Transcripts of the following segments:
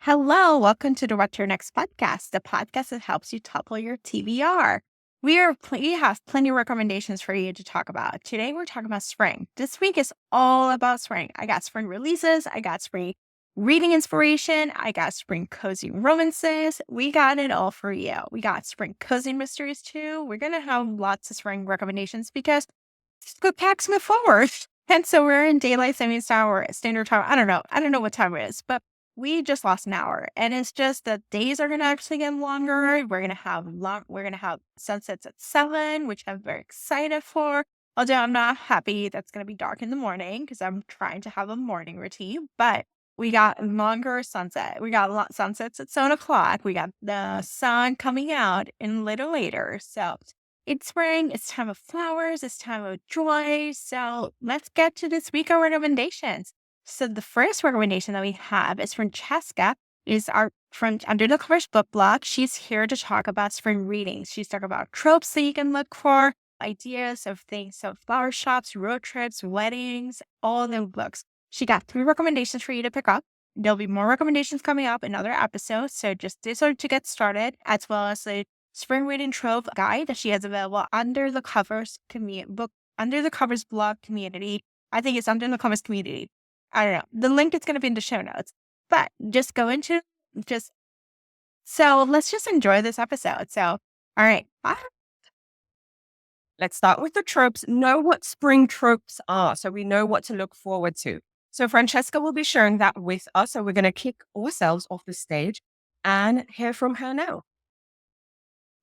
Hello, welcome to the What Your Next podcast, the podcast that helps you topple your TBR. We have plenty of recommendations for you to talk about. Today we're talking about spring. This week is all about spring. I got spring releases, I got spring reading inspiration, I got spring cozy romances. We got it all for you. We got spring cozy mysteries too. We're gonna have lots of spring recommendations because the packs move forward. And so we're in daylight savings time or standard time. I don't know. I don't know what time it is, but we just lost an hour. And it's just that days are gonna actually get longer. We're gonna have sunsets at 7, which I'm very excited for. Although I'm not happy that's gonna be dark in the morning because I'm trying to have a morning routine. But we got longer sunset. We got sunsets at 7 o'clock. We got the sun coming out a little later. So it's spring, it's time of flowers, it's time of joy. So let's get to this week of recommendations. So the first recommendation that we have is Francesca, is our from Under the Covers book blog. She's here to talk about spring readings. She's talking about tropes that you can look for, ideas of things, so flower shops, road trips, weddings, all the books. She got 3 recommendations for you to pick up. There'll be more recommendations coming up in other episodes. So just this are to get started, as well as the spring reading trope guide that she has available under the covers under the covers blog community. I think it's under the covers community. I don't know. The link is going to be in the show notes, but just go into so let's just enjoy this episode. So, all right. Bye. Let's start with the tropes. Know what spring tropes are so we know what to look forward to. So Francesca will be sharing that with us. So we're going to kick ourselves off the stage and hear from her now.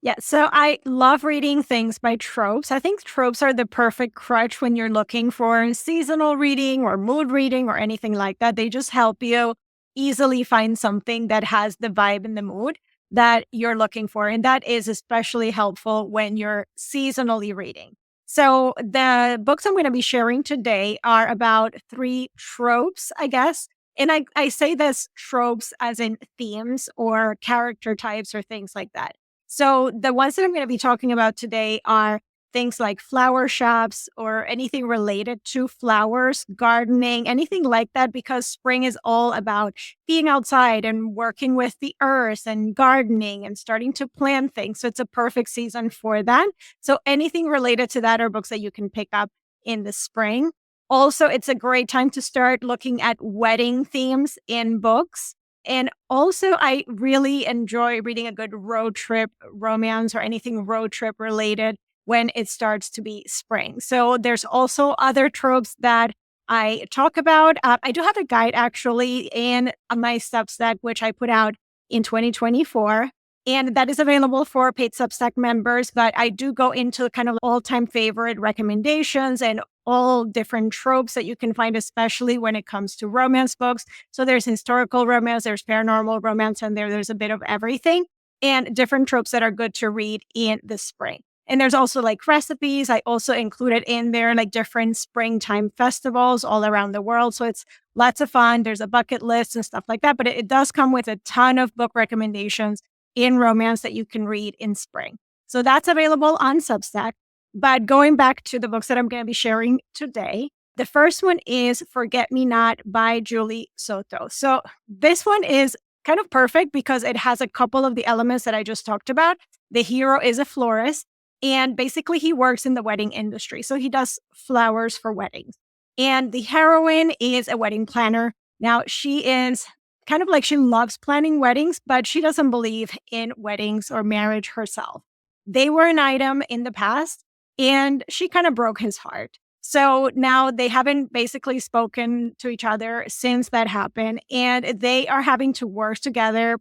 Yeah, so I love reading things by tropes. I think tropes are the perfect crutch when you're looking for seasonal reading or mood reading or anything like that. They just help you easily find something that has the vibe and the mood that you're looking for. And that is especially helpful when you're seasonally reading. So the books I'm going to be sharing today are about 3 tropes, I guess. And I say this tropes as in themes or character types or things like that. So the ones that I'm going to be talking about today are things like flower shops or anything related to flowers, gardening, anything like that, because spring is all about being outside and working with the earth and gardening and starting to plant things. So it's a perfect season for that. So anything related to that are books that you can pick up in the spring. Also, it's a great time to start looking at wedding themes in books. And also, I really enjoy reading a good road trip romance or anything road trip related when it starts to be spring. So there's also other tropes that I talk about. I do have a guide actually in my Substack, which I put out in 2024. And that is available for paid Substack members. But I do go into kind of all-time favorite recommendations and all different tropes that you can find, especially when it comes to romance books. So there's historical romance, there's paranormal romance, and there's a bit of everything and different tropes that are good to read in the spring. And there's also like recipes. I also included in there like different springtime festivals all around the world. So it's lots of fun. There's a bucket list and stuff like that. But it does come with a ton of book recommendations in romance that you can read in spring. So that's available on Substack. But going back to the books that I'm going to be sharing today, the first one is Forget Me Not by Julie Soto. So this one is kind of perfect because it has a couple of the elements that I just talked about. The hero is a florist, and basically he works in the wedding industry. So he does flowers for weddings. And the heroine is a wedding planner. Now, she is kind of like she loves planning weddings, but she doesn't believe in weddings or marriage herself. They were an item in the past, and she kind of broke his heart. So now they haven't basically spoken to each other since that happened. And they are having to work together,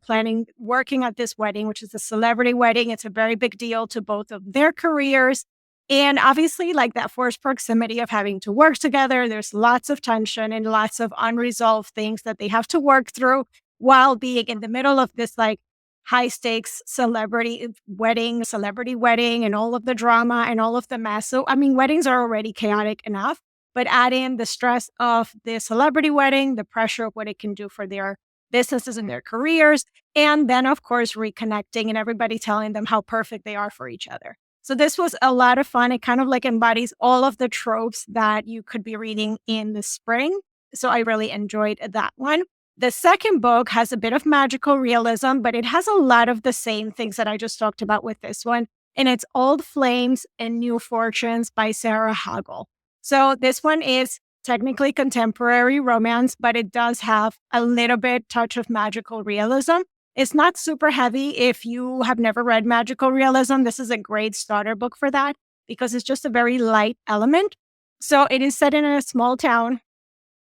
working at this wedding, which is a celebrity wedding. It's a very big deal to both of their careers. And obviously, like that forced proximity of having to work together, there's lots of tension and lots of unresolved things that they have to work through while being in the middle of this like high stakes celebrity wedding, and all of the drama and all of the mess. So, I mean, weddings are already chaotic enough, but add in the stress of the celebrity wedding, the pressure of what it can do for their businesses and their careers, and then, of course, reconnecting and everybody telling them how perfect they are for each other. So this was a lot of fun. It kind of like embodies all of the tropes that you could be reading in the spring. So I really enjoyed that one. The second book has a bit of magical realism, but it has a lot of the same things that I just talked about with this one. And it's Old Flames and New Fortunes by Sarah Hagel. So this one is technically contemporary romance, but it does have a little bit touch of magical realism. It's not super heavy. If you have never read magical realism, this is a great starter book for that because it's just a very light element. So it is set in a small town.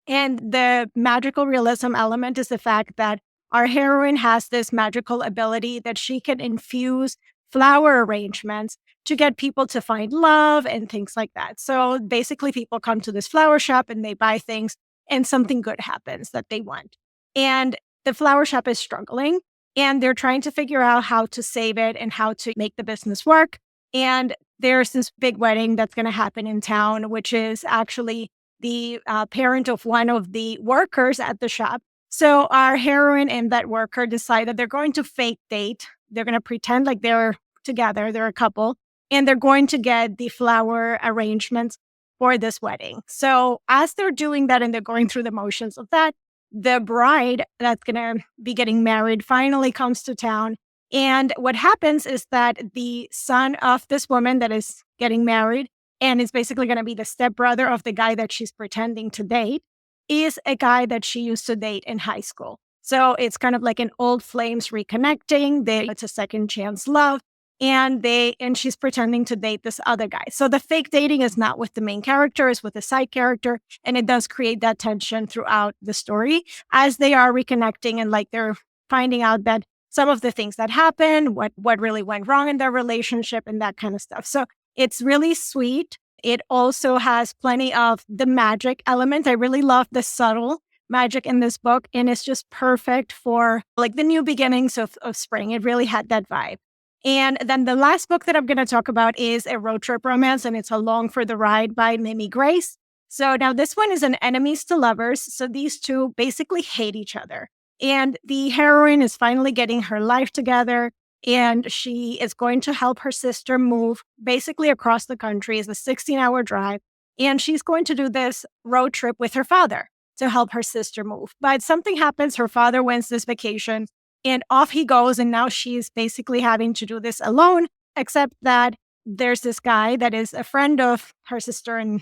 And the magical realism element is the fact that our heroine has this magical ability that she can infuse flower arrangements to get people to find love and things like that. So basically, people come to this flower shop and they buy things, and something good happens that they want. And the flower shop is struggling, and they're trying to figure out how to save it and how to make the business work. And there's this big wedding that's going to happen in town, which is actually the parent of one of the workers at the shop. So our heroine and that worker decide that they're going to fake date. They're going to pretend like they're together, they're a couple, and they're going to get the flower arrangements for this wedding. So as they're doing that and they're going through the motions of that, the bride that's going to be getting married finally comes to town. And what happens is that the son of this woman that is getting married and is basically going to be the stepbrother of the guy that she's pretending to date is a guy that she used to date in high school. So it's kind of like an old flames reconnecting. It's a second chance love. And she's pretending to date this other guy. So the fake dating is not with the main character, it's with the side character. And it does create that tension throughout the story as they are reconnecting and like they're finding out that some of the things that happened, what really went wrong in their relationship and that kind of stuff. So it's really sweet. It also has plenty of the magic element. I really love the subtle magic in this book. And it's just perfect for like the new beginnings of spring. It really had that vibe. And then the last book that I'm going to talk about is a road trip romance, and it's Along for the Ride by Mimi Grace. So now this one is an enemies to lovers. So these two basically hate each other. And the heroine is finally getting her life together, and she is going to help her sister move basically across the country. It's a 16-hour drive. And she's going to do this road trip with her father to help her sister move. But something happens. Her father wins this vacation. And off he goes, and now she's basically having to do this alone, except that there's this guy that is a friend of her sister, and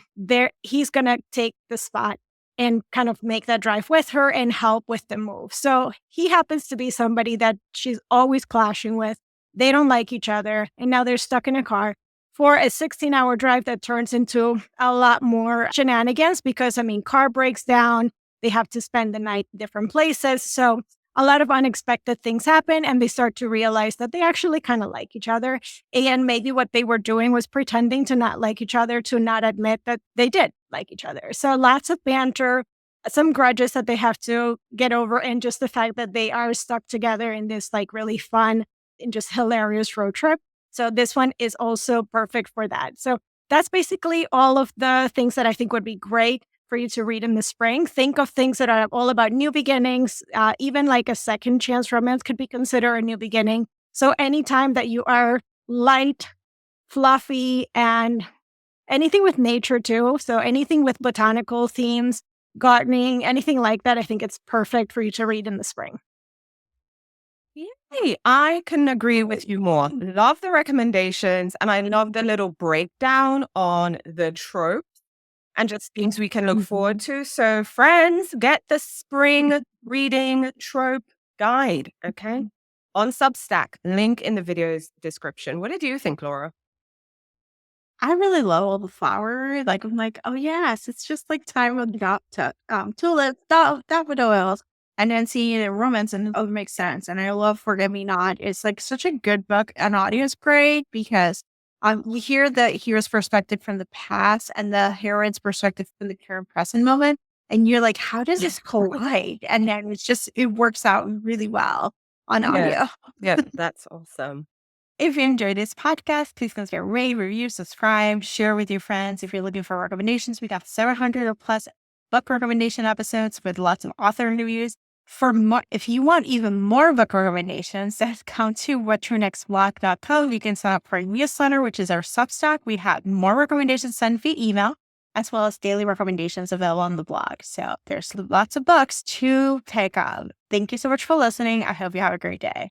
he's going to take the spot and kind of make that drive with her and help with the move. So he happens to be somebody that she's always clashing with. They don't like each other, and now they're stuck in a car for a 16-hour drive that turns into a lot more shenanigans because, car breaks down. They have to spend the night in different places. So a lot of unexpected things happen, and they start to realize that they actually kind of like each other. And maybe what they were doing was pretending to not like each other, to not admit that they did like each other. So lots of banter, some grudges that they have to get over, and just the fact that they are stuck together in this like really fun and just hilarious road trip. So this one is also perfect for that. So that's basically all of the things that I think would be great for you to read in the spring. Think of things that are all about new beginnings. Even like a second chance romance could be considered a new beginning. So anytime that you are light, fluffy, and anything with nature too. So anything with botanical themes, gardening, anything like that, I think it's perfect for you to read in the spring. Yay, I couldn't agree with you more. Love the recommendations, and I love the little breakdown on the tropes and just things we can look forward to. So friends, get the spring reading trope guide, okay? On Substack, link in the video's description. What did you think, Laura? I really love all the flower. Like, I'm like, oh yes, it's just like time of tulips, daffodils. And then seeing it in romance, and it makes sense. And I love Forget Me Not. It's like such a good book. And audio is great because we hear the hero's perspective from the past and the heroine's perspective from the current present moment. And you're like, how does this collide? And then it works out really well on audio. Yeah, that's awesome. If you enjoyed this podcast, please consider rate, review, subscribe, share with your friends. If you're looking for recommendations, we got 700 or plus book recommendation episodes with lots of author interviews. For more, if you want even more book recommendations, then come to whatyournextblog.com. You can sign up for a newsletter, which is our Substack. We have more recommendations sent via email. as well as daily recommendations available on the blog. So there's lots of books to pick up. Thank you so much for listening. I hope you have a great day.